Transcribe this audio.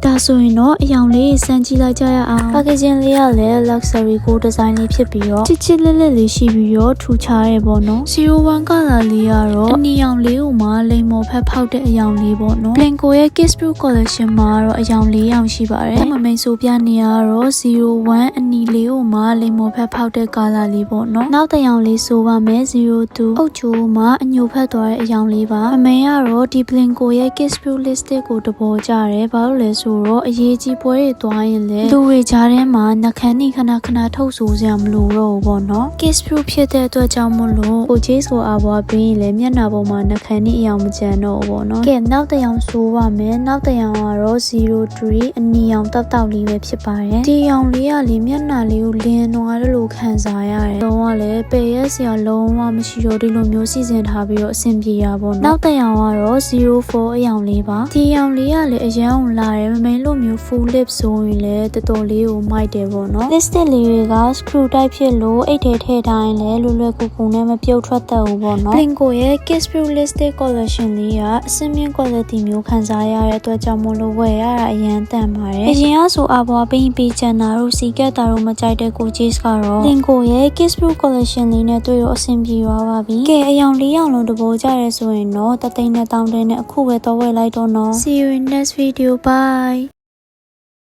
ဒါဆိုရင်တော့အယောင်လေးစမ်းကြည့်လိုက်ကြရအောင် packaging လေးကလည်း luxury gold design လေးဖြစ်ပြီးတော့ချစ်ချစ်လက်လက်လေးရှိပြီးတော့ထူခြားရဲပေါ့နော်01 color လေးကတော့အနီရောင်လေးကိုမှလိမ်မော်ဖက်ဖောက်တဲ့အယောင်လေးပေါ့နော် Blinko ရဲ့ Kiss Proof collection မှာတော့အယောင်၄ရောင်ရှိပါတယ်မမိန်ဆိုပြနေရတော့01အနီလေးကိုမှလိမ်မော်ဖက်ဖောက်တဲ့ color လေးပေါ့နော်နောက်တစ်ယောင်လေးဆိုပါမယ်02အုတ်ချိုးမှာအညိုဖက်သွားတဲ့အယောင်လေးပါအမေကတော့ဒီ Blinko ရဲ့ Kiss Proof lipstick ကိုတဘောကြတယ်ဘာလို့လဲဆိုတော့အရေးကြီးပွဲတွေသွားရင်လေလူတွေကြားထဲမှာနှခမ်းနေခဏထုတ်ဆိုစရာမလိုတော့ဘူးပေါ့နော် Kiss Proof ဖြစ်တဲ့အတွက်ကြောင့်မို့လို့ကိုဂျေးဆိုအဘွားပြီးရင်လေမျက်နှာပေါ်မှာနှခမ်းနေအယောင်မကျန်တော့ဘူးပေါ့နော်ကဲနောက်တစ်ယောင်ဆိုပါမယ်နောက်တစ်ယောင်ကတော့03အနီရောင်တောက်လေးပဲဖြစ်ပါတယ်ဒီရောင်လေးကလေမျက်နှာလေးကိုလင်းသွားတယ်လို့ခံစားရတယ်တော့ကလည်းပယ်ရက်စရာလုံးဝမရှိတော့ဒီလိုမျိုးစီစဉ်ထားပြီးတော့အဆင်ပြေရပါတော့နောက်တစ်ယောင်ကတော့04အယောင်လေးပါဒီရောင်လေးကလေအရန်အောင်လာတယ်မမင်းလို့မျိုး full lip ဆိုရင်လေတော်တော်လေးကိုမိုက်တယ်ပေါ့နော် lipstick လေးတွေက screw type ဖြစ်လို့အိတ်ထဲထည့်တိုင်းလဲလွယ်လွယ်ကူကူနဲ့မပြုတ်ထွက်တတ်ဘူးပေါ့နော် Blinko ရဲ့ Kiss Proof lipstick collection လေးကအဆင့်မြင့် quality မျိုးခံစားရတဲ့အတွက်ကြောင့်မို့လို့ဝယ်ရတာအရန်တန်ပါတယ်အရင်ကဆိုအဘွားပေးချန်တာတို့စီကက်တာတို့မကြိုက်တဲ့ကိုဂျေးကတော့ Blinko ရဲ့ Kiss Proof collection လေးနဲ့တွေ့တော့အဆင်ပြေသွားပါပြီကဲအယောင်၄ယောင်လုံးတဘောကြရဲဆိုရင်တော့တသိန်းနဲ့တောင်းတဲ့နဲ့အခုပဲတော့ဝယ်လိုက်တော့နော် See you in next video bye